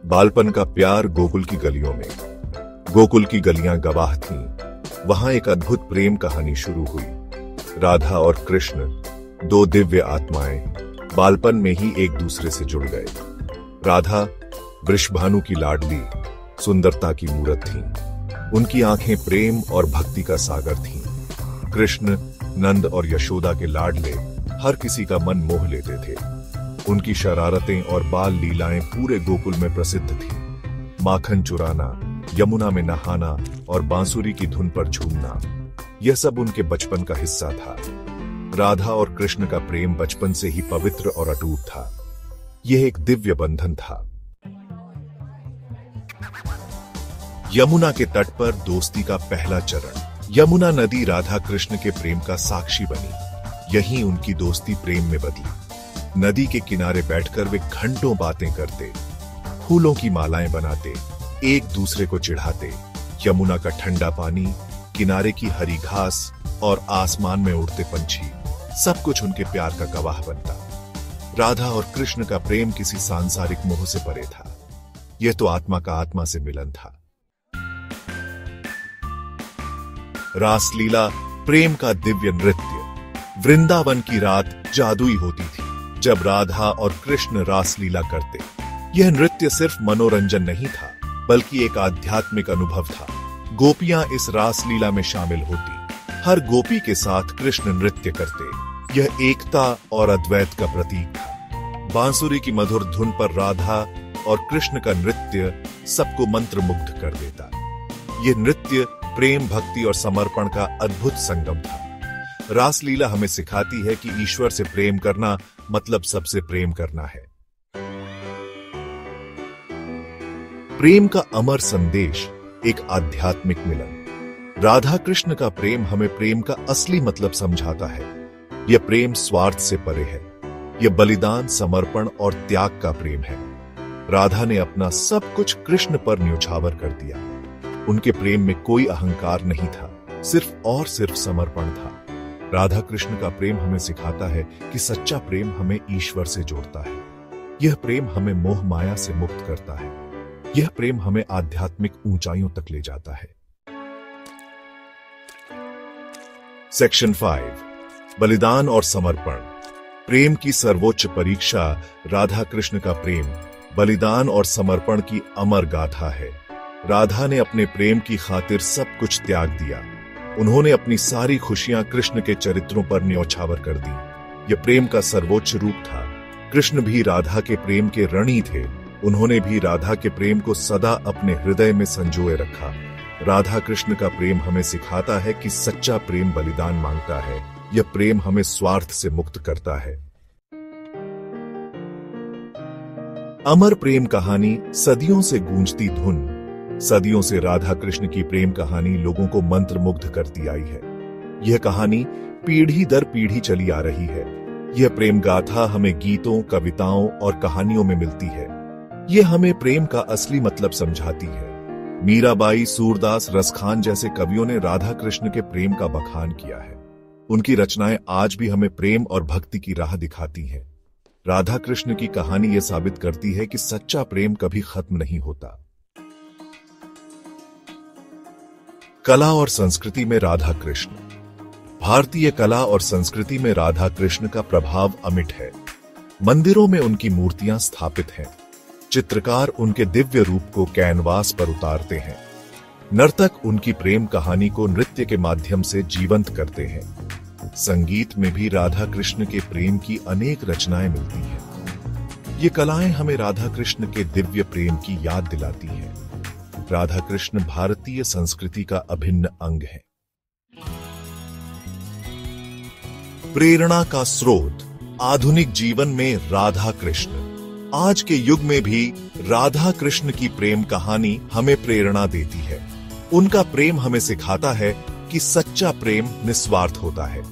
बालपन का प्यार गोकुल की गलियों में। गोकुल की गलियां गवाह थीं। वहां एक अद्भुत प्रेम कहानी शुरू हुई। राधा और कृष्ण, दो दिव्य आत्माएं, बालपन में ही एक दूसरे से जुड़ गए। राधा वृषभानु की लाडली, सुंदरता की मूरत थी। उनकी आंखें प्रेम और भक्ति का सागर थीं। कृष्ण नंद और यशोदा के लाडले, हर किसी का मन मोह लेते थे। उनकी शरारतें और बाल लीलाएं पूरे गोकुल में प्रसिद्ध थीं। माखन चुराना, यमुना में नहाना और बांसुरी की धुन पर झूमना, यह सब उनके बचपन का हिस्सा था। राधा और कृष्ण का प्रेम बचपन से ही पवित्र और अटूट था। यह एक दिव्य बंधन था। यमुना के तट पर दोस्ती का पहला चरण। यमुना नदी राधा कृष्ण के प्रेम का साक्षी बनी। यहीं उनकी दोस्ती प्रेम में बदली। नदी के किनारे बैठकर वे घंटों बातें करते, फूलों की मालाएं बनाते, एक दूसरे को चिढ़ाते। यमुना का ठंडा पानी, किनारे की हरी घास और आसमान में उड़ते पंछी, सब कुछ उनके प्यार का गवाह बनता। राधा और कृष्ण का प्रेम किसी सांसारिक मोह से परे था। यह तो आत्मा का आत्मा से मिलन था। रासलीला प्रेम का दिव्य नृत्य। वृंदावन की रात जादुई होती थी जब राधा और कृष्ण रासलीला करते। यह नृत्य सिर्फ मनोरंजन नहीं था, बल्कि एक आध्यात्मिक अनुभव था। गोपियां इस रासलीला में शामिल होती। हर गोपी के साथ कृष्ण नृत्य करते। यह एकता और अद्वैत का प्रतीक था। बांसुरी की मधुर धुन पर राधा और कृष्ण का नृत्य सबको मंत्रमुग्ध कर देता। यह नृत्य प्रेम, भक्ति और समर्पण का अद्भुत संगम था। रासलीला हमें सिखाती है कि ईश्वर से प्रेम करना मतलब सबसे प्रेम करना है। प्रेम का अमर संदेश, एक आध्यात्मिक मिलन। राधा कृष्ण का प्रेम हमें प्रेम का असली मतलब समझाता है। यह प्रेम स्वार्थ से परे है। यह बलिदान, समर्पण और त्याग का प्रेम है। राधा ने अपना सब कुछ कृष्ण पर न्योछावर कर दिया। उनके प्रेम में कोई अहंकार नहीं था, सिर्फ और सिर्फ समर्पण था। राधा कृष्ण का प्रेम हमें सिखाता है कि सच्चा प्रेम हमें ईश्वर से जोड़ता है। यह प्रेम हमें मोह माया से मुक्त करता है। यह प्रेम हमें आध्यात्मिक ऊंचाइयों तक ले जाता है। सेक्शन 5, बलिदान और समर्पण। प्रेम की सर्वोच्च परीक्षा राधा कृष्ण का प्रेम, बलिदान और समर्पण की अमर गाथा है। राधा ने अपने प्रेम की खातिर सब कुछ त्याग दिया। उन्होंने अपनी सारी खुशियां कृष्ण के चरित्रों पर न्योछावर कर दी। यह प्रेम का सर्वोच्च रूप था। कृष्ण भी राधा के प्रेम के ऋणी थे। उन्होंने भी राधा के प्रेम को सदा अपने हृदय में संजोए रखा। राधा कृष्ण का प्रेम हमें सिखाता है कि सच्चा प्रेम बलिदान मांगता है। यह प्रेम हमें स्वार्थ से मुक्त करता है। अमर प्रेम कहानी, सदियों से गूंजती धुन। सदियों से राधा कृष्ण की प्रेम कहानी लोगों को मंत्रमुग्ध करती आई है। यह कहानी पीढ़ी दर पीढ़ी चली आ रही है। यह प्रेम गाथा हमें गीतों, कविताओं और कहानियों में मिलती है। यह हमें प्रेम का असली मतलब समझाती है। मीराबाई, सूरदास, रसखान जैसे कवियों ने राधा कृष्ण के प्रेम का बखान किया है। उनकी रचनाएं आज भी हमें प्रेम और भक्ति की राह दिखाती हैं। राधा कृष्ण की कहानी यह साबित करती है कि सच्चा प्रेम कभी खत्म नहीं होता। कला और संस्कृति में राधा कृष्ण। भारतीय कला और संस्कृति में राधा कृष्ण का प्रभाव अमिट है। मंदिरों में उनकी मूर्तियां स्थापित हैं। चित्रकार उनके दिव्य रूप को कैनवास पर उतारते हैं। नर्तक उनकी प्रेम कहानी को नृत्य के माध्यम से जीवंत करते हैं। संगीत में भी राधा कृष्ण के प्रेम की अनेक रचनाएं मिलती हैं। ये कलाएं हमें राधा कृष्ण के दिव्य प्रेम की याद दिलाती हैं। राधा कृष्ण भारतीय संस्कृति का अभिन्न अंग है। प्रेरणा का स्रोत, आधुनिक जीवन में राधा कृष्ण। आज के युग में भी राधा कृष्ण की प्रेम कहानी हमें प्रेरणा देती है। उनका प्रेम हमें सिखाता है कि सच्चा प्रेम निस्वार्थ होता है।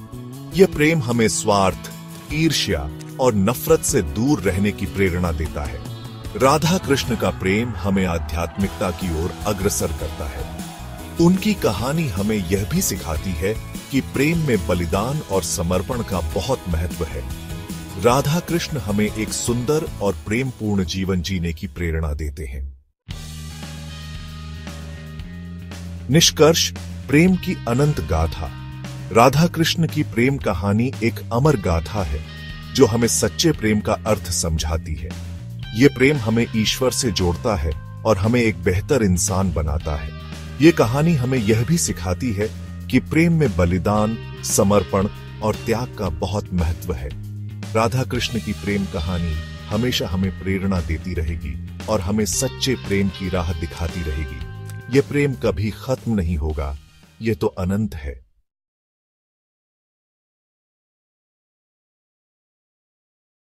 यह प्रेम हमें स्वार्थ, ईर्ष्या और नफरत से दूर रहने की प्रेरणा देता है। राधा कृष्ण का प्रेम हमें आध्यात्मिकता की ओर अग्रसर करता है। उनकी कहानी हमें यह भी सिखाती है कि प्रेम में बलिदान और समर्पण का बहुत महत्व है। राधा कृष्ण हमें एक सुंदर और प्रेमपूर्ण जीवन जीने की प्रेरणा देते हैं। निष्कर्ष, प्रेम की अनंत गाथा। राधा कृष्ण की प्रेम कहानी एक अमर गाथा है जो हमें सच्चे प्रेम का अर्थ समझाती है। ये प्रेम हमें ईश्वर से जोड़ता है और हमें एक बेहतर इंसान बनाता है। ये कहानी हमें यह भी सिखाती है कि प्रेम में बलिदान, समर्पण और त्याग का बहुत महत्व है। राधा कृष्ण की प्रेम कहानी हमेशा हमें प्रेरणा देती रहेगी और हमें सच्चे प्रेम की राह दिखाती रहेगी। ये प्रेम कभी खत्म नहीं होगा, ये तो अनंत है।